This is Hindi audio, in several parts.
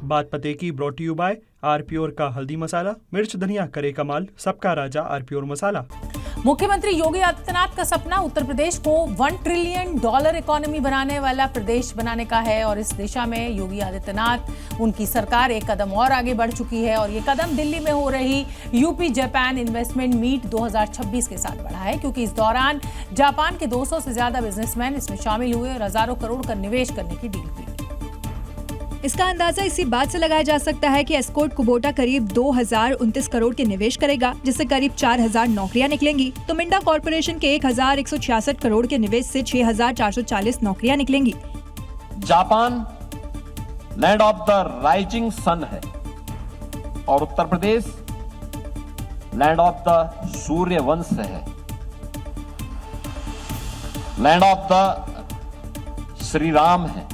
बात पते की ब्रॉट यू बाय आरप्योर का हल्दी मसाला, मिर्च धनिया करे कमाल, सबका राजा आरप्योर मसाला। मुख्यमंत्री योगी आदित्यनाथ का सपना उत्तर प्रदेश को $1 ट्रिलियन इकोनॉमी बनाने वाला प्रदेश बनाने का है और इस दिशा में योगी आदित्यनाथ उनकी सरकार एक कदम और आगे बढ़ चुकी है और ये कदम दिल्ली में हो रही यूपी जापान इन्वेस्टमेंट मीट 2026 के साथ बढ़ा है, क्योंकि इस दौरान जापान के 200 से ज्यादा बिजनेसमैन इसमें शामिल हुए और हजारों करोड़ का निवेश करने की डील हुई। इसका अंदाजा इसी बात से लगाया जा सकता है कि एस्कॉर्ट कुबोटा करीब 2029 करोड़ के निवेश करेगा, जिससे करीब 4000 नौकरियां निकलेंगी। तो मिंडा कॉर्पोरेशन के 1166 करोड़ के निवेश से 6440 नौकरियां निकलेंगी। Japan land of the rising sun है और Uttar Pradesh land of the Surya Vansh है, land of the Shri Ram है।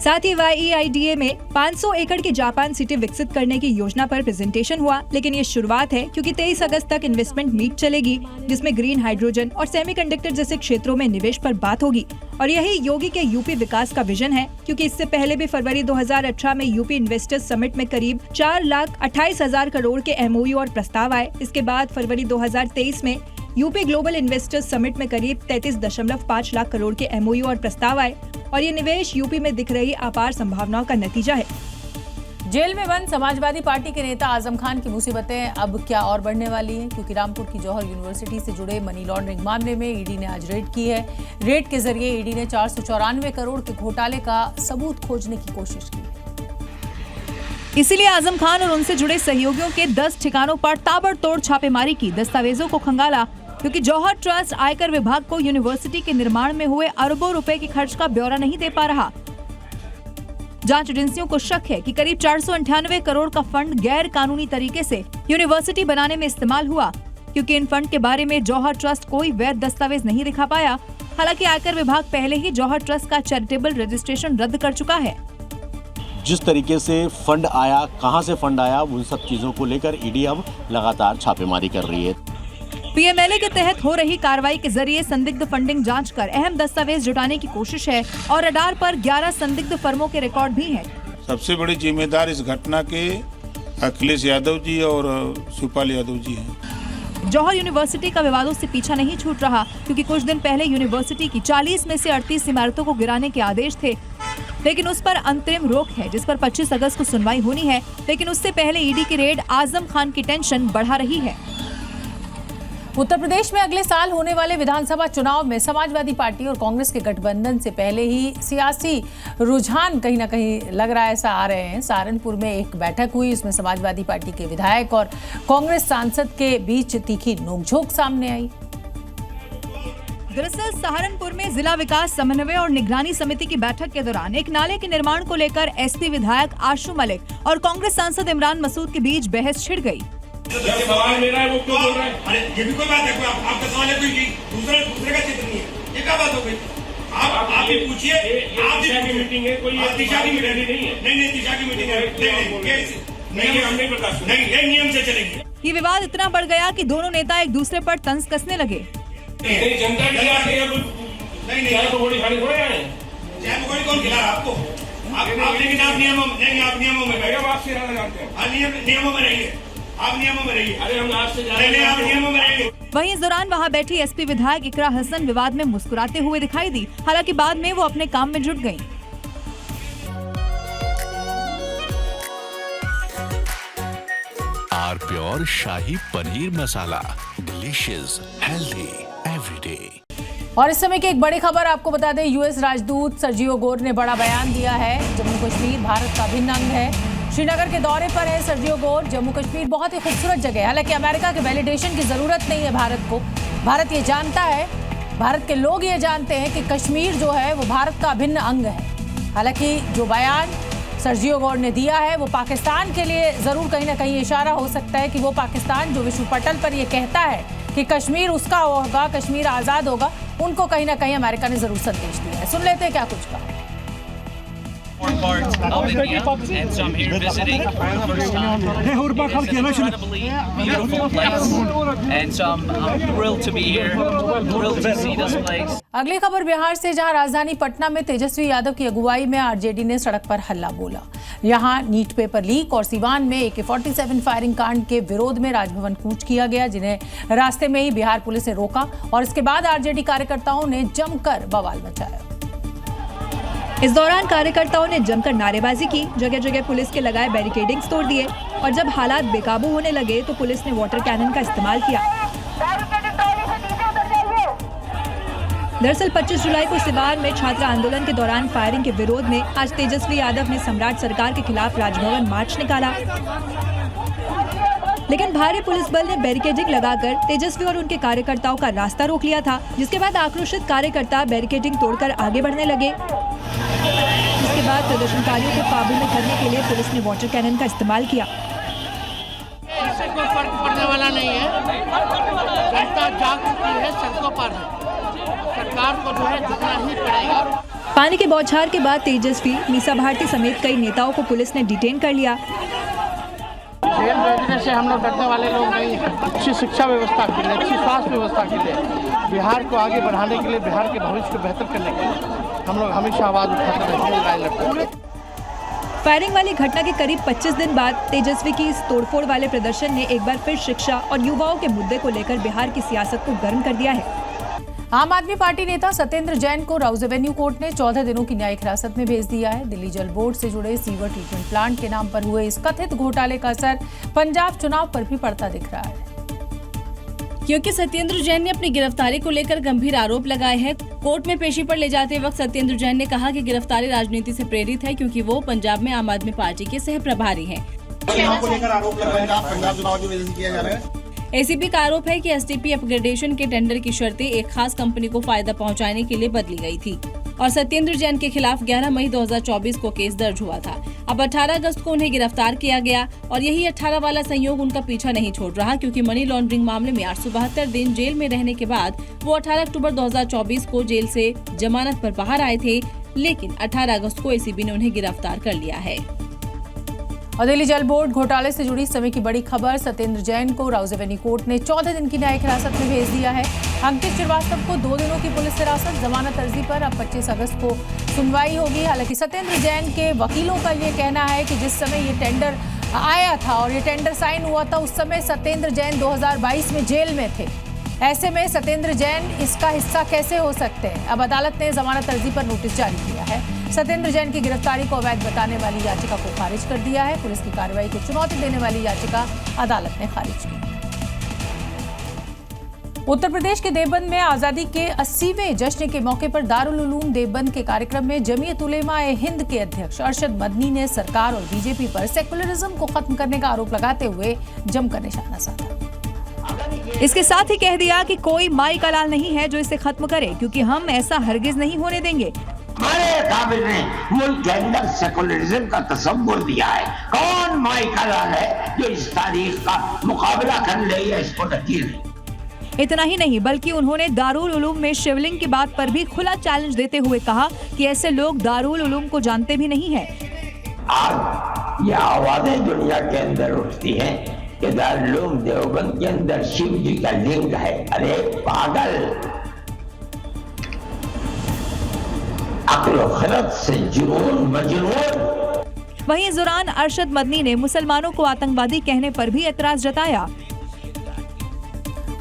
साथ ही YEIDA में 500 एकड़ की जापान सिटी विकसित करने की योजना पर प्रेजेंटेशन हुआ, लेकिन ये शुरुआत है क्योंकि 23 अगस्त तक इन्वेस्टमेंट मीट चलेगी, जिसमें ग्रीन हाइड्रोजन और सेमीकंडक्टर जैसे क्षेत्रों में निवेश पर बात होगी। और यही योगी के यूपी विकास का विजन है, क्योंकि इससे पहले भी फरवरी 2018 में यूपी इन्वेस्टर्स समिट में करीब 4,28,000 करोड़ के MOU और प्रस्ताव आए। इसके बाद फरवरी 2023 में यूपी ग्लोबल इन्वेस्टर्स समिट में करीब 33.5 लाख करोड़ के MOU और प्रस्ताव आए और ये निवेश यूपी में दिख रही अपार संभावनाओं का नतीजा है। जेल में बंद समाजवादी पार्टी के नेता आजम खान की मुसीबतें अब क्या और बढ़ने वाली हैं, क्योंकि रामपुर की जौहर यूनिवर्सिटी से जुड़े मनी लॉन्ड्रिंग मामले में ईडी ने आज रेड की है। रेड के जरिए ईडी ने 494 करोड़ के घोटाले का सबूत खोजने की कोशिश की। इसीलिए आजम खान और उनसे जुड़े सहयोगियों के 10 ठिकानों पर ताबड़तोड़ छापेमारी की, दस्तावेजों को खंगाला, क्योंकि जौहर ट्रस्ट आयकर विभाग को यूनिवर्सिटी के निर्माण में हुए अरबों रुपए के खर्च का ब्यौरा नहीं दे पा रहा। जांच एजेंसियों को शक है कि करीब 498 करोड़ का फंड गैर कानूनी तरीके से यूनिवर्सिटी बनाने में इस्तेमाल हुआ, क्योंकि इन फंड के बारे में जौहर ट्रस्ट कोई वैध दस्तावेज नहीं दिखा पाया। हालांकि आयकर विभाग पहले ही जौहर ट्रस्ट का चैरिटेबल रजिस्ट्रेशन रद्द कर चुका है। जिस तरीके से फंड आया, कहां से फंड आया, उन सब चीजों को लेकर ईडी अब लगातार छापेमारी कर रही है। PMLA के तहत हो रही कार्रवाई के जरिए संदिग्ध फंडिंग जांच कर अहम दस्तावेज जुटाने की कोशिश है और रडार पर 11 संदिग्ध फर्मों के रिकॉर्ड भी हैं। सबसे बड़े जिम्मेदार इस घटना के अखिलेश यादव जी और शिवपाल यादव जी हैं। जौहर यूनिवर्सिटी का विवादों से पीछा नहीं छूट रहा, क्योंकि कुछ दिन पहले यूनिवर्सिटी की 40 में से 38 इमारतों को गिराने के आदेश थे, लेकिन उस पर अंतरिम रोक है, जिस पर 25 अगस्त को सुनवाई होनी है। लेकिन उससे पहले ईडी की रेड आजम खान की टेंशन बढ़ा रही है। उत्तर प्रदेश में अगले साल होने वाले विधानसभा चुनाव में समाजवादी पार्टी और कांग्रेस के गठबंधन से पहले ही सियासी रुझान कहीं ना कहीं लग रहा है, ऐसा आ रहे हैं। सहारनपुर में एक बैठक हुई, इसमें समाजवादी पार्टी के विधायक और कांग्रेस सांसद के बीच तीखी नोकझोंक सामने आई। दरअसल सहारनपुर में जिला विकास समन्वय और निगरानी समिति की बैठक के दौरान एक नाले के निर्माण को लेकर SP विधायक आशु मलिक और कांग्रेस सांसद इमरान मसूद के बीच बहस छिड़ गई। सवाल मेरा है, वो क्यों बोल रहे हैं? अरे ये भी कोई बात है, आपका सवाल है, कोई दूसरे का चित्र नहीं है, ये क्या बात हो गई? आप ही पूछिए, आप दिशा की मीटिंग है, कोई दिशा की मीटिंग नहीं है। नहीं दिशा की मीटिंग है, नहीं हम नहीं बर्दाश्त, नहीं नियम से चलेंगे। ये विवाद इतना बढ़ गया कि दोनों नेता एक दूसरे पर तंज कसने लगे। जनता नहीं पकौड़ी खाने थोड़े आए, चाय पकौड़ी कौन खिला रहा आपको? लेकिन आप नियमों में रहिए, आप सिरा जानते हैं, नियमों में रहिए, आप नियमों में रहिए। अरे हम आपसे आप नियमों में रहिए। वहीं इस दौरान वहां बैठी SP विधायक इकरा हसन विवाद में मुस्कुराते हुए दिखाई दी, हालांकि बाद में वो अपने काम में जुट गयी। आरप्योर शाही paneer masala, delicious, healthy everyday. और इस समय की एक बड़ी खबर आपको बता दें, US राजदूत सर्जियो गोर ने बड़ा बयान दिया है। जम्मू कश्मीर भारत का अभिन्न अंग है। श्रीनगर के दौरे पर है सर्जियो गोर। जम्मू कश्मीर बहुत ही खूबसूरत जगह है, हालांकि अमेरिका के वैलिडेशन की जरूरत नहीं है भारत को। भारत ये जानता है, भारत के लोग ये जानते हैं कि कश्मीर जो है वो भारत का अभिन्न अंग है। हालांकि जो बयान सर्जियो गोर ने दिया है वो पाकिस्तान के लिए जरूर कहीं ना कहीं इशारा हो सकता है कि वो पाकिस्तान जो विश्व पटल पर ये कहता है कि कश्मीर उसका होगा, कश्मीर आजाद होगा, उनको कहीं ना कहीं अमेरिका ने जरूर संदेश दिया है। सुन लेते हैं क्या कुछ कहा। of India, and so I'm here visiting for the first time. It is an incredibly beautiful place, and so I'm thrilled to be here, thrilled to see this place. अगली खबर बिहार से, जहां राजधानी पटना में तेजस्वी यादव की अगुवाई में आरजेडी ने सड़क पर हल्ला बोला। यहां नीट पेपर लीक और सिवान में AK-47 फायरिंग कांड के विरोध में राजभवन कूच किया गया, जिन्हें रास्ते में ही बिहार पुलिस ने रोका और इसके बाद आरजेडी कार्यकर्ताओं ने जमकर बवाल मचाया। इस दौरान कार्यकर्ताओं ने जमकर नारेबाजी की, जगह जगह पुलिस के लगाए बैरिकेडिंग्स तोड़ दिए और जब हालात बेकाबू होने लगे तो पुलिस ने वाटर कैनन का इस्तेमाल किया। दरअसल 25 जुलाई को सिवान में छात्र आंदोलन के दौरान फायरिंग के विरोध में आज तेजस्वी यादव ने सम्राट सरकार के खिलाफ राजभवन मार्च निकाला, लेकिन भारी पुलिस बल ने बैरिकेडिंग लगाकर तेजस्वी और उनके कार्यकर्ताओं का रास्ता रोक लिया था, जिसके बाद आक्रोशित कार्यकर्ता बैरिकेडिंग तोड़कर आगे बढ़ने लगे। इसके बाद प्रदर्शनकारियों को काबू में करने के लिए पुलिस ने वाटर कैनन का इस्तेमाल किया। इससे कोई फर्क पड़ने वाला नहीं है, जनता जाग चुकी है, सड़कों पर है, सरकार को जो है झुकना ही पड़ेगा। पानी के बौछार के बाद तेजस्वी, मीसा भारती समेत कई नेताओं को पुलिस ने डिटेन कर लिया। जेल भेजने से हम लोग डरने वाले लोग नहीं हैं। अच्छी शिक्षा व्यवस्था के लिए, अच्छी स्वास्थ्य व्यवस्था के लिए, बिहार को आगे बढ़ाने के लिए, बिहार के भविष्य को बेहतर करने के लिए हम लोग हमेशा आवाज उठाते रहेंगे, लड़ाई लड़ते रहेंगे। फायरिंग वाली घटना के करीब 25 दिन बाद तेजस्वी की इस तोड़फोड़ वाले प्रदर्शन ने एक बार फिर शिक्षा और युवाओं के मुद्दे को लेकर बिहार की सियासत को गर्म कर दिया है। आम आदमी पार्टी नेता सत्येंद्र जैन को राउज एवेन्यू कोर्ट ने 14 दिनों की न्यायिक हिरासत में भेज दिया है। दिल्ली जल बोर्ड से जुड़े सीवर ट्रीटमेंट प्लांट के नाम पर हुए इस कथित घोटाले का असर पंजाब चुनाव पर भी पड़ता दिख रहा है, क्योंकि सत्येंद्र जैन ने अपनी गिरफ्तारी को लेकर गंभीर आरोप लगाए हैं। कोर्ट में पेशी पर ले जाते वक्त सत्येंद्र जैन ने कहा कि गिरफ्तारी राजनीति से प्रेरित है, क्योंकि वो पंजाब में आम आदमी पार्टी के सह प्रभारी हैं। एसीपी का आरोप है कि एसटीपी अपग्रेडेशन के टेंडर की शर्तें एक खास कंपनी को फायदा पहुंचाने के लिए बदली गई थी और सत्येंद्र जैन के खिलाफ 11 मई 2024 को केस दर्ज हुआ था। अब 18 अगस्त को उन्हें गिरफ्तार किया गया और यही 18 वाला संयोग उनका पीछा नहीं छोड़ रहा, क्योंकि मनी लॉन्ड्रिंग मामले में 872 दिन जेल में रहने के बाद वो 18 अक्टूबर 2024 को जेल से जमानत पर बाहर आए थे, लेकिन 18 अगस्त को एसीबी ने उन्हें गिरफ्तार कर लिया है। और दिल्ली जल बोर्ड घोटाले से जुड़ी समय की बड़ी खबर, सत्येंद्र जैन को राउज एवेन्यू कोर्ट ने 14 दिन की न्यायिक हिरासत में भेज दिया है। अंकित श्रीवास्तव को 2 दिनों की पुलिस हिरासत, जमानत अर्जी पर अब 25 अगस्त को सुनवाई होगी। हालांकि सत्येंद्र जैन के वकीलों का ये कहना है कि जिस समय ये टेंडर आया था और ये टेंडर साइन हुआ था, उस समय सत्येंद्र जैन 2022 में जेल में थे। ऐसे में सत्येंद्र जैन इसका हिस्सा कैसे हो सकते हैं? अब अदालत ने जमानत अर्जी पर नोटिस जारी किया है। सत्येंद्र जैन की गिरफ्तारी को अवैध बताने वाली याचिका को खारिज कर दिया है। पुलिस की कार्रवाई को चुनौती देने वाली याचिका अदालत ने खारिज की। उत्तर प्रदेश के देवबंद में आजादी के 80वें जश्न के मौके पर दारुल उलूम देवबंद के कार्यक्रम में जमीयत उलेमा-ए-हिंद के अध्यक्ष अरशद मदनी ने सरकार और बीजेपी पर सेकुलरिज्म को खत्म करने का आरोप लगाते हुए जमकर निशाना साधा। इसके साथ ही कह दिया कि कोई माई का लाल नहीं है जो इसे खत्म करे, क्योंकि हम ऐसा हरगिज नहीं होने देंगे। हमारे काबिल ने मुल्क के अंदर सेकुलरिज्म का तस्वुर दिया है। कौन माई का लाल है जो इस तारीख का मुकाबला कर ले या इसको नकीर? इतना ही नहीं, बल्कि उन्होंने दारुल उलूम में शिवलिंग की बात पर भी खुला चैलेंज देते हुए कहा कि ऐसे लोग दारुल उलूम को जानते भी नहीं है। आज ये आवाजें दुनिया के अंदर उठती हैं कि दारुल उलूम देवबंद के अंदर शिव जी का लिंग है। अरे पागल, अक्ल खरत से जुनून मजनून। वहीं इस दौरान अरशद मदनी ने मुसलमानों को आतंकवादी कहने पर भी एतराज जताया।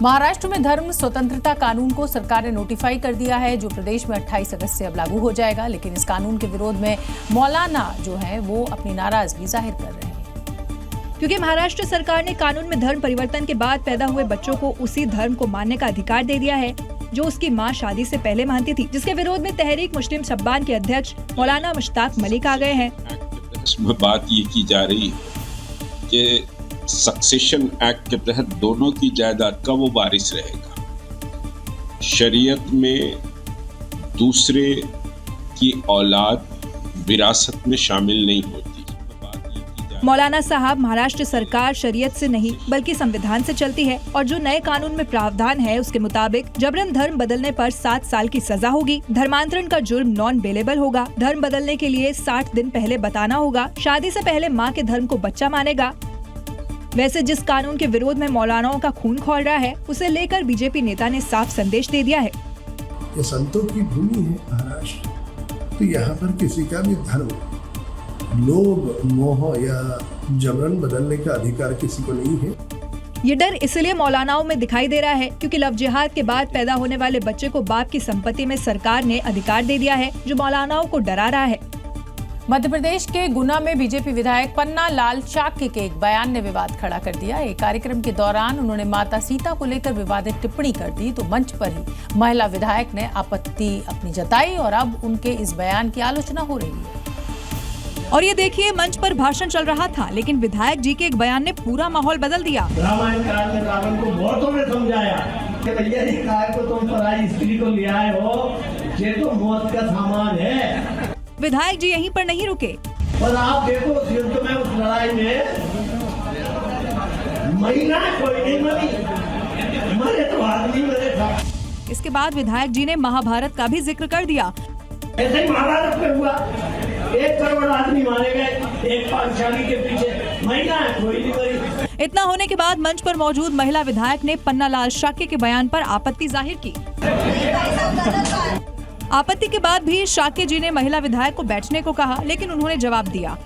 महाराष्ट्र में धर्म स्वतंत्रता कानून को सरकार ने नोटिफाई कर दिया है, जो प्रदेश में 28 अगस्त से अब लागू हो जाएगा। लेकिन इस कानून के विरोध में मौलाना जो है वो अपनी नाराजगी जाहिर कर रहे हैं, क्योंकि महाराष्ट्र सरकार ने कानून में धर्म परिवर्तन के बाद पैदा हुए बच्चों को उसी धर्म को मानने का अधिकार दे दिया है जो उसकी मां शादी से पहले मानती थी, जिसके विरोध में तहरीक मुस्लिम शब्बान के अध्यक्ष मौलाना मुश्ताक मलिक आ गए हैं। इसमें बात ये की जा रही है कि सक्सेशन एक्ट के तहत दोनों की जायदाद का वो वारिस रहेगा। शरीयत में दूसरे की औलाद विरासत में शामिल नहीं होती। बात ये की जा मौलाना साहब, महाराष्ट्र सरकार शरीयत से नहीं बल्कि संविधान से चलती है और जो नए कानून में प्रावधान है उसके मुताबिक जबरन धर्म बदलने पर 7 साल की सजा होगी। धर्मांतरण का जुर्म नॉन बेलेबल होगा। धर्म बदलने के लिए 60 दिन पहले बताना होगा। शादी से पहले माँ के धर्म को बच्चा मानेगा। वैसे जिस कानून के विरोध में मौलानाओं का खून खौल रहा है उसे लेकर बीजेपी नेता ने साफ संदेश दे दिया है। ये संतों की भूमि है महाराष्ट्र, तो यहाँ पर किसी का भी धर्म, लोभ, मोह या जबरन बदलने का अधिकार किसी को नहीं है। ये डर इसलिए मौलानाओं में दिखाई दे रहा है क्योंकि लव जिहाद के बाद पैदा होने वाले बच्चे को बाप की संपत्ति में सरकार ने अधिकार दे दिया है, जो मौलानाओं को डरा रहा है। मध्य प्रदेश के गुना में बीजेपी विधायक पन्ना लाल चाक्य के एक बयान ने विवाद खड़ा कर दिया। एक कार्यक्रम के दौरान उन्होंने माता सीता को लेकर विवादित टिप्पणी कर दी तो मंच पर ही महिला विधायक ने आपत्ति अपनी जताई और अब उनके इस बयान की आलोचना हो रही है। और ये देखिए, मंच पर भाषण चल रहा था लेकिन विधायक जी के एक बयान ने पूरा माहौल बदल दिया। रामायण काल में रावण को बहुतों ने समझाया कि भैया जी काय को तुम पराई स्त्री को ले आए हो, ये तो मौत का सामान है। विधायक जी यहीं पर नहीं रुके पर आप देखो उस युद्ध में, उस लड़ाई में महिला कोई नहीं मरी, मरे तो आदमी मरे था। इसके बाद विधायक जी ने महाभारत का भी जिक्र कर दिया। ऐसे ही महाभारत में हुआ, 1 करोड़ आदमी मारे गए, एक पांचाली के पीछे, महिला कोई नहीं मरी। इतना होने के बाद मंच पर मौजूद महिला विधायक ने पन्ना लाल शाक्य के बयान पर आपत्ति जाहिर की। आपत्ति के बाद भी शाक्य जी ने महिला विधायक को बैठने को कहा लेकिन उन्होंने जवाब दिया।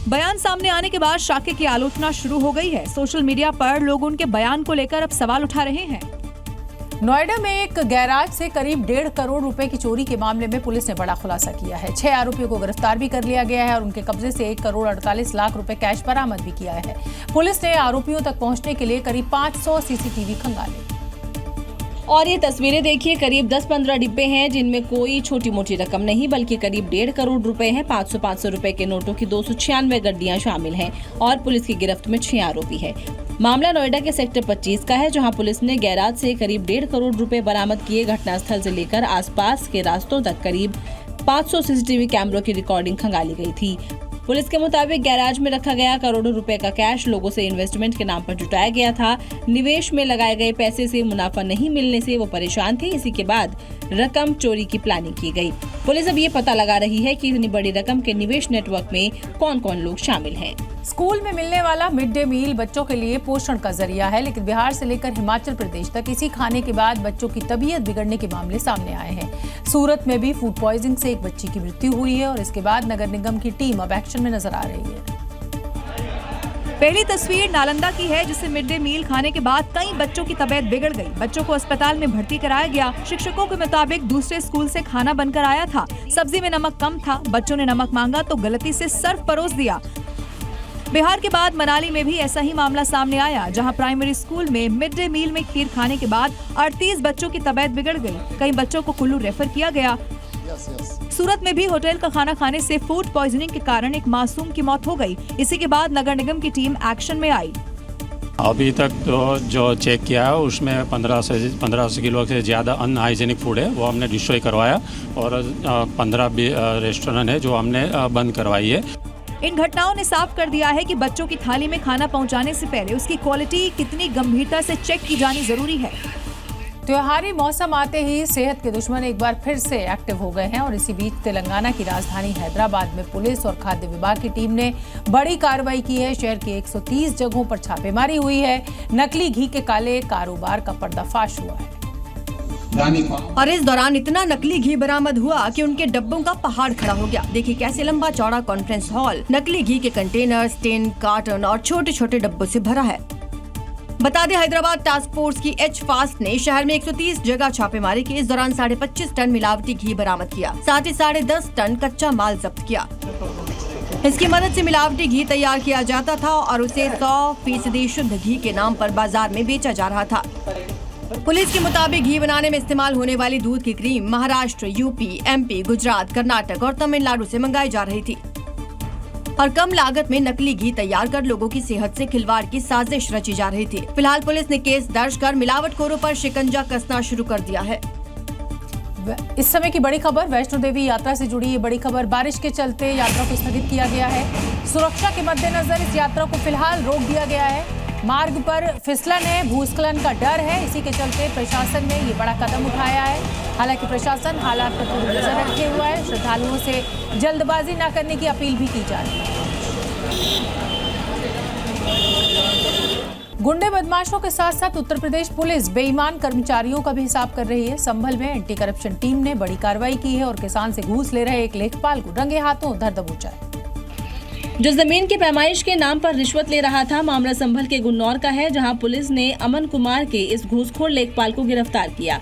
बयान सामने आने के बाद शाक्य की आलोचना शुरू हो गई है। सोशल मीडिया पर लोग उनके बयान को लेकर अब सवाल उठा रहे हैं। नोएडा में एक गैराज से करीब 1.5 करोड़ रुपए की चोरी के मामले में पुलिस ने बड़ा खुलासा किया है। 6 आरोपियों को गिरफ्तार भी कर लिया गया है और उनके कब्जे से 1 करोड़ 48 लाख रुपए कैश बरामद भी किया है। पुलिस ने आरोपियों तक पहुंचने के लिए करीब 500 सीसीटीवी खंगाले। और ये तस्वीरें देखिए, करीब 10-15 डिब्बे हैं जिनमें कोई छोटी मोटी रकम नहीं बल्कि करीब 1.5 करोड़ रुपए हैं। 500 रुपए के नोटों की 296 गड्डियां शामिल हैं और पुलिस की गिरफ्त में 6 आरोपी है। मामला नोएडा के सेक्टर 25 का है, जहां पुलिस ने गैराज से करीब 1.5 करोड़ रुपए बरामद किए। घटनास्थल से लेकर आसपास के रास्तों तक करीब 500 सीसीटीवी कैमरों की रिकॉर्डिंग खंगाली गई थी। पुलिस के मुताबिक गैराज में रखा गया करोड़ों रुपए का कैश लोगों से इन्वेस्टमेंट के नाम पर जुटाया गया था। निवेश में लगाए गए पैसे से मुनाफा नहीं मिलने से वो परेशान थे। इसी के बाद रकम चोरी की प्लानिंग की गई। पुलिस अब ये पता लगा रही है कि इतनी बड़ी रकम के निवेश नेटवर्क में कौन कौन लोग शामिल हैं। स्कूल में मिलने वाला मिड डे मील बच्चों के लिए पोषण का जरिया है, लेकिन बिहार से लेकर हिमाचल प्रदेश तक इसी खाने के बाद बच्चों की तबीयत बिगड़ने के मामले सामने आए हैं। सूरत में भी फूड पॉइजनिंग से एक बच्ची की मृत्यु हुई है और इसके बाद नगर निगम की टीम अब एक्शन में नजर आ रही है। पहली तस्वीर नालंदा की है, जिससे मिड डे मील खाने के बाद कई बच्चों की तबीयत बिगड़ गई। बच्चों को अस्पताल में भर्ती कराया गया। शिक्षकों के मुताबिक दूसरे स्कूल से खाना बनकर आया था, सब्जी में नमक कम था। बच्चों ने नमक मांगा तो गलती से सर्फ परोस दिया। बिहार के बाद मनाली में भी ऐसा ही मामला सामने आया, जहां प्राइमरी स्कूल में मिड डे मील में खीर खाने के बाद 38 बच्चों की तबीयत बिगड़ गई। कई बच्चों को कुल्लू रेफर किया गया। सूरत में भी होटल का खाना खाने से फूड पॉइजनिंग के कारण एक मासूम की मौत हो गई। इसी के बाद नगर निगम की टीम एक्शन में आई। अभी तक तो जो चेक किया है उसमें 1500 किलो से ज़्यादा अनहाइजीनिक फूड है, वो हमने डिस्ट्रॉय करवाया और 15 रेस्टोरेंट है जो हमने बंद करवाई है। इन घटनाओं ने साफ कर दिया है कि बच्चों की थाली में खाना पहुंचाने से पहले उसकी क्वालिटी कितनी गंभीरता से चेक की जानी जरूरी है। त्योहारी मौसम आते ही सेहत के दुश्मन एक बार फिर से एक्टिव हो गए हैं और इसी बीच तेलंगाना की राजधानी हैदराबाद में पुलिस और खाद्य विभाग की टीम ने बड़ी कार्रवाई की है। शहर के 130 जगहों पर छापेमारी हुई है। नकली घी के काले कारोबार का पर्दाफाश हुआ है और इस दौरान इतना नकली घी बरामद हुआ कि उनके डब्बों का पहाड़ खड़ा हो गया। देखिए कैसे लंबा चौड़ा कॉन्फ्रेंस हॉल नकली घी के कंटेनर, टिन, कार्टन और छोटे छोटे डब्बों से भरा है। बता दें, हैदराबाद टास्क फोर्स की एच फास्ट ने शहर में 130 जगह छापेमारी की। इस दौरान 25.5 टन मिलावटी घी बरामद किया, साथ ही 10.5 टन कच्चा माल जब्त किया। इसकी मदद से मिलावटी घी तैयार किया जाता था और उसे 100% शुद्ध घी के नाम पर बाजार में बेचा जा रहा था। पुलिस के मुताबिक घी बनाने में इस्तेमाल होने वाली दूध की cream Maharashtra, UP, MP, Gujarat, Karnataka और तमिलनाडु से मंगाई जा रही थी और कम लागत में नकली घी तैयार कर लोगों की सेहत से खिलवाड़ की साजिश रची जा रही थी। फिलहाल पुलिस ने केस दर्ज कर मिलावटखोरों पर शिकंजा कसना शुरू कर दिया है। इस समय की बड़ी खबर, वैष्णो देवी यात्रा से जुड़ी ये बड़ी खबर। बारिश के चलते यात्रा को स्थगित किया गया है। सुरक्षा के मद्देनजर इस यात्रा को फिलहाल रोक दिया गया है। मार्ग पर फिसलन है, भूस्खलन का डर है, इसी के चलते प्रशासन ने ये बड़ा कदम उठाया है। हालांकि प्रशासन हालात पर पूरी नजर रखे हुआ है। श्रद्धालुओं से जल्दबाजी न करने की अपील भी की जा रही है। गुंडे बदमाशों के साथ साथ उत्तर प्रदेश पुलिस बेईमान कर्मचारियों का भी हिसाब कर रही है। संभल में एंटी करप्शन टीम ने बड़ी कार्रवाई की है और किसान से घूस ले रहे एक लेखपाल को रंगे हाथों धर दबोचा है। जो जमीन की पैमाइश के नाम पर रिश्वत ले रहा था, मामला संभल के गुन्नौर का है, जहां पुलिस ने अमन कुमार के इस घूसखोर लेखपाल को गिरफ्तार किया।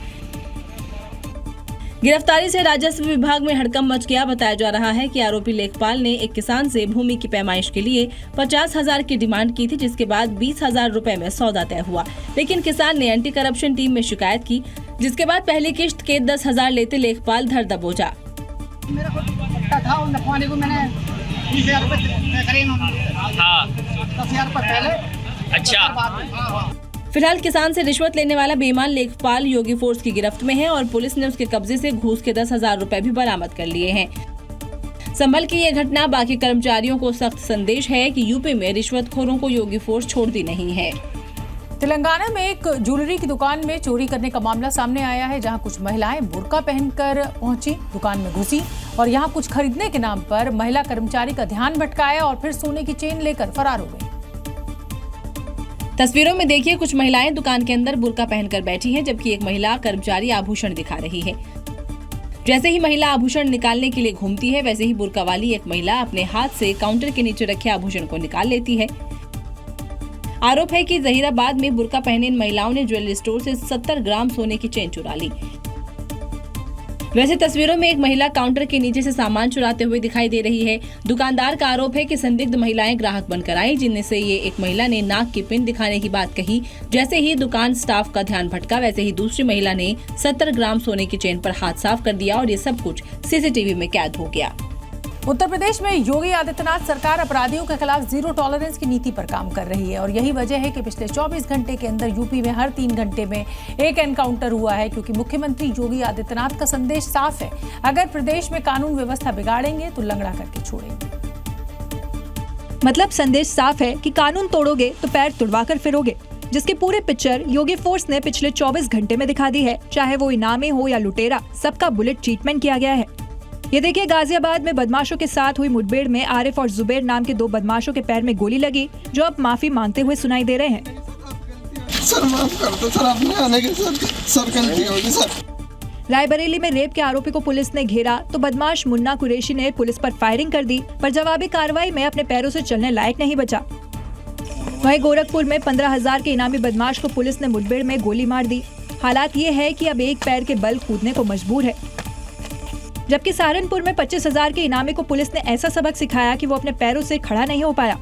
गिरफ्तारी से राजस्व विभाग में हड़कंप मच गया। बताया जा रहा है कि आरोपी लेखपाल ने एक किसान से भूमि की पैमाइश के लिए 50,000 की डिमांड की थी, जिसके बाद 20,000 रुपए में सौदा तय हुआ। लेकिन किसान ने एंटी करप्शन टीम में शिकायत की, जिसके बाद पहली किश्त के 10,000 लेते लेखपाल धर दबोचा। फिलहाल किसान से रिश्वत लेने वाला बेईमान लेखपाल योगी फोर्स की गिरफ्त में है और पुलिस ने उसके कब्जे से घूस के 10,000 रुपए भी बरामद कर लिए हैं। संभल की ये घटना बाकी कर्मचारियों को सख्त संदेश है कि यूपी में रिश्वतखोरों को योगी फोर्स छोड़ती नहीं है। तेलंगाना में एक ज्वेलरी की दुकान में चोरी करने का मामला सामने आया है, जहां कुछ महिलाएं बुर्का पहनकर पहुंची, दुकान में घुसी और यहां कुछ खरीदने के नाम पर महिला कर्मचारी का ध्यान भटकाया और फिर सोने की चेन लेकर फरार हो गई। तस्वीरों में देखिए, कुछ महिलाएं दुकान के अंदर बुर्का पहनकर बैठी हैं, जबकि एक महिला कर्मचारी आभूषण दिखा रही है। जैसे ही महिला आभूषण निकालने के लिए घूमती है, वैसे ही बुर्का वाली एक महिला अपने हाथ से काउंटर के नीचे रखे आभूषण को निकाल लेती है। आरोप है कि जहीराबाद में बुर्का पहने इन महिलाओं ने ज्वेलरी स्टोर से 70 ग्राम सोने की चेन चुरा ली। वैसे तस्वीरों में एक महिला काउंटर के नीचे से सामान चुराते हुए दिखाई दे रही है। दुकानदार का आरोप है कि संदिग्ध महिलाएं ग्राहक बनकर आई, जिनमें से ये एक महिला ने नाक की पिन दिखाने की बात कही। जैसे ही दुकान स्टाफ का ध्यान भटका, वैसे ही दूसरी महिला ने 70 ग्राम सोने की चेन पर हाथ साफ कर दिया और ये सब कुछ सीसीटीवी में कैद हो गया। उत्तर प्रदेश में योगी आदित्यनाथ सरकार अपराधियों के खिलाफ जीरो टॉलरेंस की नीति पर काम कर रही है और यही वजह है कि पिछले 24 घंटे के अंदर यूपी में हर 3 घंटे में एक एनकाउंटर हुआ है, क्योंकि मुख्यमंत्री योगी आदित्यनाथ का संदेश साफ है, अगर प्रदेश में कानून व्यवस्था बिगाड़ेंगे तो लंगड़ा करके छोड़ेंगे। मतलब संदेश साफ है कि कानून तोड़ोगे तो पैर तुड़वा कर फिरोगे, जिसकी पूरी पिक्चर योगी फोर्स ने पिछले 24 घंटे में दिखा दी है। चाहे वो इनामी हो या लुटेरा, सबका बुलेट ट्रीटमेंट किया गया है। ये देखिए, गाजियाबाद में बदमाशों के साथ हुई मुठभेड़ में आरिफ और जुबैर नाम के 2 बदमाशों के पैर में गोली लगी, जो अब माफी मांगते हुए सुनाई दे रहे हैं। सर माफ कर दो सर, आप नहीं आने के सर गलती होगी सर। रायबरेली में रेप के आरोपी को पुलिस ने घेरा तो बदमाश मुन्ना कुरैशी ने पुलिस पर फायरिंग कर दी, पर जवाबी कार्रवाई में अपने पैरों से चलने लायक नहीं बचा। वहीं गोरखपुर में 15,000 के इनामी बदमाश को पुलिस ने मुठभेड़ में गोली मार दी। हालात ये है कि अब एक पैर के बल कूदने को मजबूर है। जबकि सहारनपुर में 25,000 के इनामी को पुलिस ने ऐसा सबक सिखाया कि वो अपने पैरों से खड़ा नहीं हो पाया।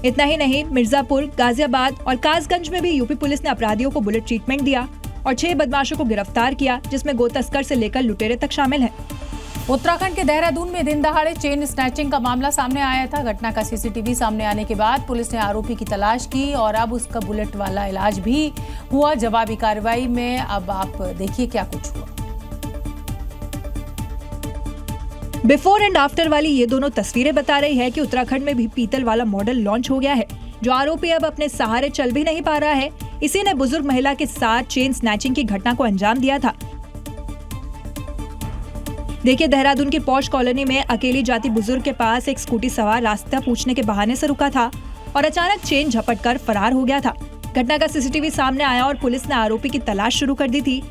इतना ही नहीं, मिर्जापुर, गाजियाबाद और कासगंज में भी यूपी पुलिस ने अपराधियों को बुलेट ट्रीटमेंट दिया और 6 बदमाशों को गिरफ्तार किया, जिसमें गोतस्कर से लेकर लुटेरे तक शामिल हैं। उत्तराखंड के देहरादून में दिन दहाड़े चेन स्नैचिंग का मामला सामने आया था। घटना का सीसीटीवी सामने आने के बाद पुलिस ने आरोपी की तलाश की और अब उसका बुलेट वाला इलाज भी हुआ। जवाबी कार्रवाई में अब आप देखिए क्या कुछ हुआ। बिफोर एंड आफ्टर वाली ये दोनों तस्वीरें बता रही है कि उत्तराखंड में भी पीतल वाला मॉडल लॉन्च हो गया है, जो आरोपी अब अपने सहारे चल भी नहीं पा रहा है। इसी ने बुजुर्ग महिला के साथ चेन स्नैचिंग की घटना को अंजाम दिया था। देखिए, देहरादून की पॉश कॉलोनी में अकेली जाती बुजुर्ग के पास एक स्कूटी सवार रास्ता पूछने के बहाने से रुका था और अचानक चेन झपटकर फरार हो गया था। घटना का सीसीटीवी सामने आया और पुलिस ने आरोपी की तलाश शुरू कर दी थी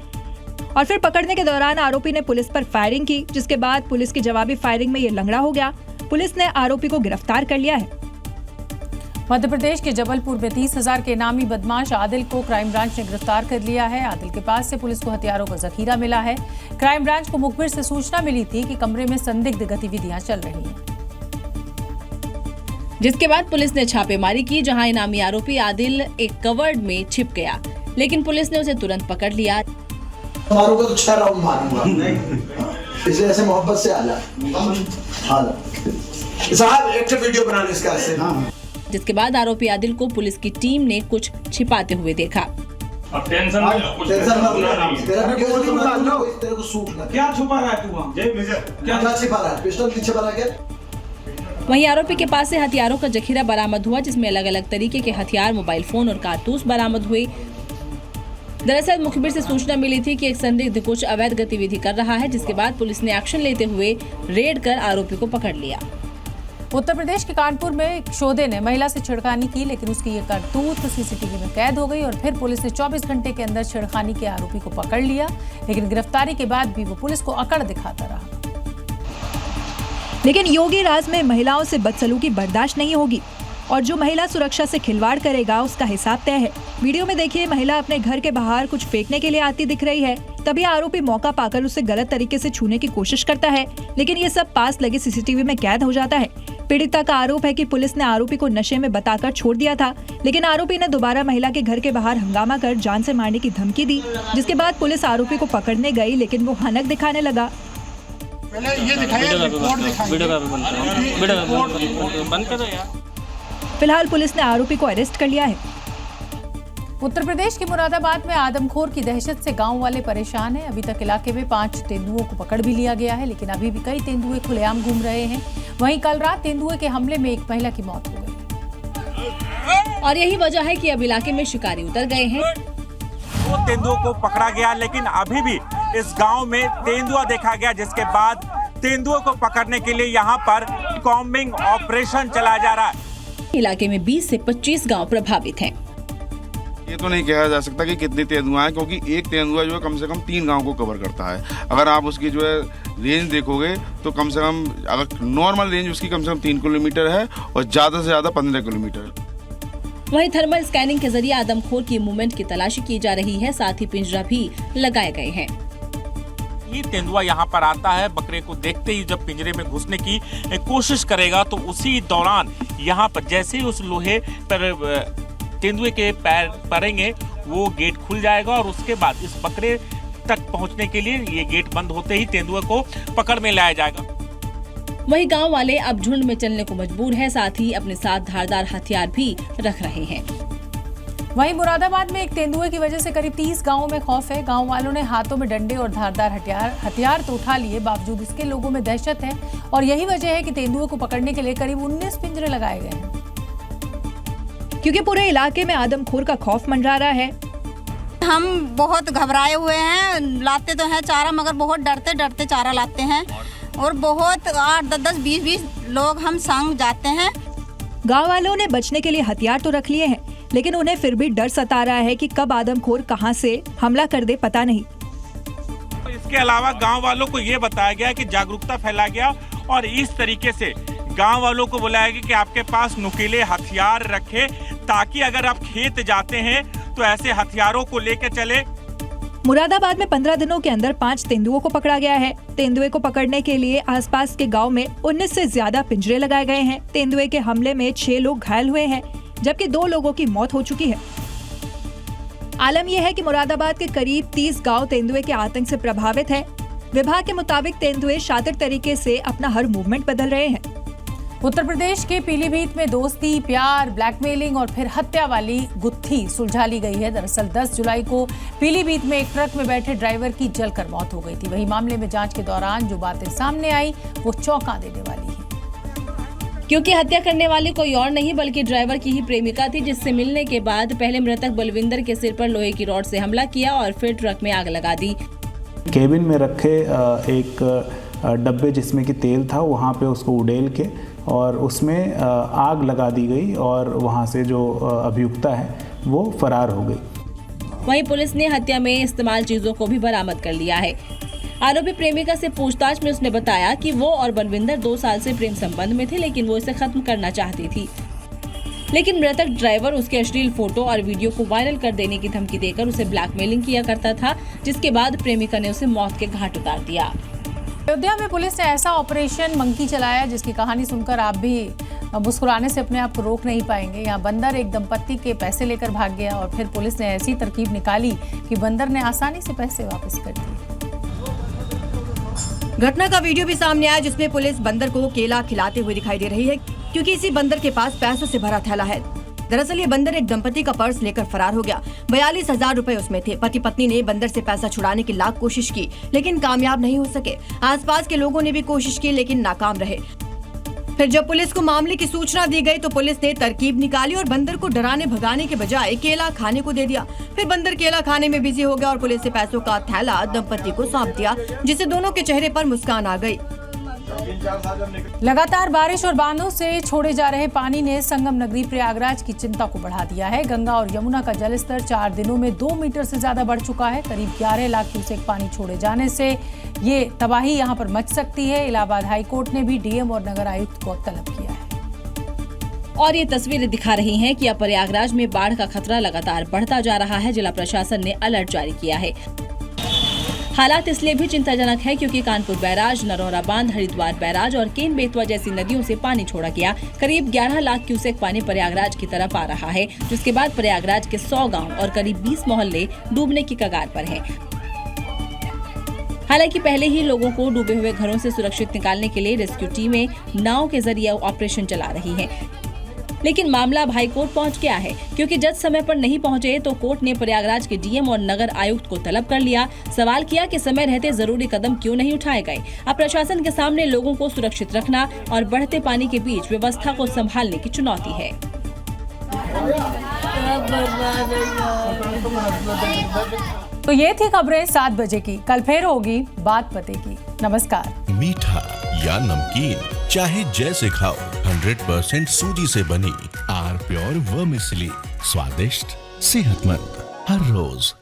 और फिर पकड़ने के दौरान आरोपी ने पुलिस पर फायरिंग की, जिसके बाद पुलिस की जवाबी फायरिंग में ये लंगड़ा हो गया। पुलिस ने आरोपी को गिरफ्तार कर लिया है। मध्य प्रदेश के जबलपुर में 30,000 के इनामी बदमाश आदिल को क्राइम ब्रांच ने गिरफ्तार कर लिया है। आदिल के पास से पुलिस को हथियारों का जखीरा मिला है। क्राइम ब्रांच को मुखबिर से सूचना मिली थी कि कमरे में संदिग्ध गतिविधियां चल रही हैं, जिसके बाद पुलिस ने छापेमारी की, जहां इनामी आरोपी आदिल एक कवर्ड में छिप गया, लेकिन पुलिस ने उसे तुरंत पकड़ लिया। मारूंगा तो 6 राउंड मारूंगा, इसे ऐसे मोहब्बत से आला साहब एक वीडियो बनाने इसका से। जिसके बाद आरोपी आदिल को पुलिस की टीम ने कुछ छिपाते हुए देखा। अब टेंशन तेरे को सूट ना क्या छुपा रहा है तू वहाँ? क्या छिपा रहा है? पिस्टल छिपा रहा है क्या? वहीं आरोपी के पास से हथियारों का जखीरा बरामद हुआ, जिसमें अलग अलग तरीके के हथियार, मोबाइल फोन और कारतूस बरामद हुए। दरअसल मुखबिर से सूचना मिली थी कि एक संदिग्ध कुछ अवैध गतिविधि कर रहा है, जिसके बाद पुलिस ने एक्शन लेते हुए रेड कर आरोपी को पकड़ लिया। उत्तर प्रदेश के कानपुर में एक शोधे ने महिला से छेड़खानी की, लेकिन उसकी ये करतूत सीसीटीवी में कैद हो गई और फिर पुलिस ने 24 घंटे के अंदर छेड़खानी के आरोपी को पकड़ लिया, लेकिन गिरफ्तारी के बाद भी वो पुलिस को अकड़ दिखाता रहा। लेकिन योगी राज में महिलाओं से बदसलूकी बर्दाश्त नहीं होगी और जो महिला सुरक्षा से खिलवाड़ करेगा उसका हिसाब तय है। वीडियो में देखिए, महिला अपने घर के बाहर कुछ फेंकने के लिए आती दिख रही है, तभी आरोपी मौका पाकर उसे गलत तरीके से छूने की कोशिश करता है, लेकिन ये सब पास लगे सीसीटीवी में कैद हो जाता है। पीड़िता का आरोप है कि पुलिस ने आरोपी को नशे में बताकर छोड़ दिया था, लेकिन आरोपी ने दोबारा महिला के घर के बाहर हंगामा कर जान से मारने की धमकी दी, जिसके बाद पुलिस आरोपी को पकड़ने गई, लेकिन वो हनक दिखाने लगा। पहले ये दिखाइए, रिपोर्ट बंद करो यार। फिलहाल पुलिस ने आरोपी को अरेस्ट कर लिया है। उत्तर प्रदेश के मुरादाबाद में आदमखोर की दहशत से गांव वाले परेशान हैं। अभी तक इलाके में 5 तेंदुओं को पकड़ भी लिया गया है, लेकिन अभी भी कई तेंदुए खुलेआम घूम रहे हैं। वहीं कल रात तेंदुए के हमले में एक महिला की मौत हो गई और यही वजह है कि अब इलाके में शिकारी उतर गए हैं। 2 तेंदुओं को पकड़ा गया, लेकिन अभी भी इस गांव में तेंदुआ देखा गया, जिसके बाद तेंदुओं को पकड़ने के लिए यहां पर कॉम्बिंग ऑपरेशन चलाया जा रहा है। इलाके में 20 से 25 गांव प्रभावित हैं। ये तो नहीं कहा जा सकता कि कितने तेंदुआ हैं, क्योंकि एक तेंदुआ जो है कम से कम 3 गांव को कवर करता है। अगर आप उसकी जो है रेंज देखोगे तो कम से कम, अगर नॉर्मल रेंज उसकी कम से कम 3 किलोमीटर है और ज़्यादा से ज़्यादा 15 किलोमीटर। वहीं थर्मल स्कैनिंग के जरिए आदमखोर की मूवमेंट की तलाशी की जा रही है, साथ ही पिंजरा भी लगाए गए हैं। तेंदुआ यहाँ पर आता है, बकरे को देखते ही जब पिंजरे में घुसने की कोशिश करेगा तो उसी दौरान यहाँ पर जैसे ही उस लोहे पर तेंदुए के पैर पड़ेंगे वो गेट खुल जाएगा और उसके बाद इस बकरे तक पहुँचने के लिए ये गेट बंद होते ही तेंदुए को पकड़ में लाया जाएगा। वहीं गांव वाले अब झुंड में चलने को मजबूर है, साथ ही अपने साथ धारदार हथियार भी रख रहे हैं। वहीं मुरादाबाद में एक तेंदुए की वजह से करीब 30 गांवों में खौफ है। गांव वालों ने हाथों में डंडे और धारदार हथियार तो उठा लिए, बावजूद इसके लोगों में दहशत है और यही वजह है कि तेंदुए को पकड़ने के लिए करीब 19 पिंजरे लगाए गए हैं, क्योंकि पूरे इलाके में आदमखोर का खौफ मंडरा रहा है। हम बहुत घबराए हुए हैं, लाते तो हैं चारा, मगर बहुत डरते डरते चारा लाते हैं और बहुत 8, 10, 20 लोग हम संग जाते हैं। गांव वालों ने बचने के लिए हथियार तो रख लिए हैं, लेकिन उन्हें फिर भी डर सता रहा है कि कब आदमखोर कहां से हमला कर दे, पता नहीं। इसके अलावा गांव वालों को ये बताया गया कि जागरूकता फैला गया और इस तरीके से गांव वालों को बुलाया गया कि आपके पास नुकीले हथियार रखें, ताकि अगर आप खेत जाते हैं तो ऐसे हथियारों को लेकर चले। मुरादाबाद में 15 दिनों के अंदर 5 तेंदुओं को पकड़ा गया है। तेंदुए को पकड़ने के लिए आसपास के गांव में 19 से ज्यादा पिंजरे लगाए गए हैं। तेंदुए के हमले में 6 लोग घायल हुए हैं, जबकि 2 लोगों की मौत हो चुकी है। आलम यह है कि मुरादाबाद के करीब 30 गांव तेंदुए के आतंक से प्रभावित है। विभाग के मुताबिक तेंदुए शातिर तरीके से अपना हर मूवमेंट बदल रहे हैं। उत्तर प्रदेश के पीलीभीत में दोस्ती, प्यार, ब्लैकमेलिंग और फिर हत्या वाली गुत्थी सुलझा ली गई है। दरअसल 10 जुलाई को पीलीभीत में एक ट्रक में बैठे ड्राइवर की जलकर मौत हो गई थी। वही मामले में जांच के दौरान जो बातें सामने आई वो चौंका देने वाली है, क्योंकि हत्या करने वाली कोई और नहीं बल्कि ड्राइवर की ही प्रेमिका थी, जिससे मिलने के बाद पहले मृतक बलविंदर के सिर पर लोहे की रॉड से हमला किया और फिर ट्रक में आग लगा दी। केबिन में रखे एक डब्बे जिसमें कि तेल था, वहाँ पे उसको उड़ेल के और उसमें आग लगा दी गई और वहाँ से जो अभियुक्ता है वो फरार हो गई। वहीं पुलिस ने हत्या में इस्तेमाल चीजों को भी बरामद कर लिया है। आरोपी प्रेमिका से पूछताछ में उसने बताया कि वो और बलविंदर 2 साल से प्रेम संबंध में थे, लेकिन वो इसे खत्म करना चाहती थी। लेकिन मृतक ड्राइवर उसके अश्लील फोटो और वीडियो को वायरल कर देने की धमकी देकर उसे ब्लैकमेलिंग किया करता था, जिसके बाद प्रेमिका ने उसे मौत के घाट उतार दिया। अयोध्या में पुलिस ने ऐसा ऑपरेशन मंकी चलाया जिसकी कहानी सुनकर आप भी मुस्कुराने से अपने आप को रोक नहीं पाएंगे। यहाँ बंदर एक दंपत्ति के पैसे लेकर भाग गया और फिर पुलिस ने ऐसी तरकीब निकाली कि बंदर ने आसानी से पैसे वापस कर दिए। घटना का वीडियो भी सामने आया, जिसमें पुलिस बंदर को केला खिलाते हुए दिखाई दे रही है, क्योंकि इसी बंदर के पास पैसों से भरा थैला है। दरअसल ये बंदर एक दंपति का पर्स लेकर फरार हो गया। 42,000 रुपए उसमें थे। पति पत्नी ने बंदर से पैसा छुड़ाने की लाख कोशिश की, लेकिन कामयाब नहीं हो सके। आसपास के लोगों ने भी कोशिश की, लेकिन नाकाम रहे। फिर जब पुलिस को मामले की सूचना दी गई तो पुलिस ने तरकीब निकाली और बंदर को डराने भगाने के बजाय केला खाने को दे दिया। फिर बंदर केला खाने में बिजी हो गया और पुलिस से पैसों का थैला दंपति को सौंप दिया, जिससे दोनों के चेहरे पर मुस्कान आ गई। लगातार बारिश और बांधों से छोड़े जा रहे पानी ने संगम नगरी प्रयागराज की चिंता को बढ़ा दिया है। गंगा और यमुना का जलस्तर 4 दिनों में 2 मीटर से ज्यादा बढ़ चुका है। करीब 11 लाख क्यूसेक पानी छोड़े जाने से ये तबाही यहां पर मच सकती है। इलाहाबाद हाईकोर्ट ने भी डीएम और नगर आयुक्त को तलब किया है। और ये तस्वीरें दिखा रही हैं कि अब प्रयागराज में बाढ़ का खतरा लगातार बढ़ता जा रहा है। जिला प्रशासन ने अलर्ट जारी किया है। हालात इसलिए भी चिंताजनक है क्योंकि कानपुर बैराज, नरौरा बांध, हरिद्वार बैराज और केन बेतवा जैसी नदियों से पानी छोड़ा गया। करीब 11 लाख क्यूसेक पानी प्रयागराज की तरफ आ रहा है, जिसके बाद प्रयागराज के 100 गांव और करीब 20 मोहल्ले डूबने की कगार पर हैं। हालांकि पहले ही लोगों को डूबे हुए घरों से सुरक्षित निकालने के लिए रेस्क्यू टीमें नाव के जरिए ऑपरेशन चला रही हैं। लेकिन मामला अब हाईकोर्ट पहुंच गया है, क्योंकि जज समय पर नहीं पहुंचे तो कोर्ट ने प्रयागराज के डीएम और नगर आयुक्त को तलब कर लिया। सवाल किया कि समय रहते जरूरी कदम क्यों नहीं उठाए गए। अब प्रशासन के सामने लोगों को सुरक्षित रखना और बढ़ते पानी के बीच व्यवस्था को संभालने की चुनौती है। तो ये थी खबरें 7 बजे की। कल फिर होगी बात पते की। नमस्कार। मीठा या नमकीन, चाहे जैसे खाओ, 100% सूजी से बनी आर प्योर वर्मिसेली, स्वादिष्ट, सेहतमंद हर रोज।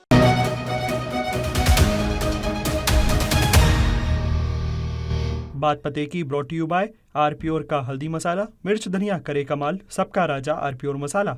बात पते की brought you by R Pure का हल्दी मसाला, मिर्च धनिया करे कमाल, सबका राजा आर प्योर मसाला।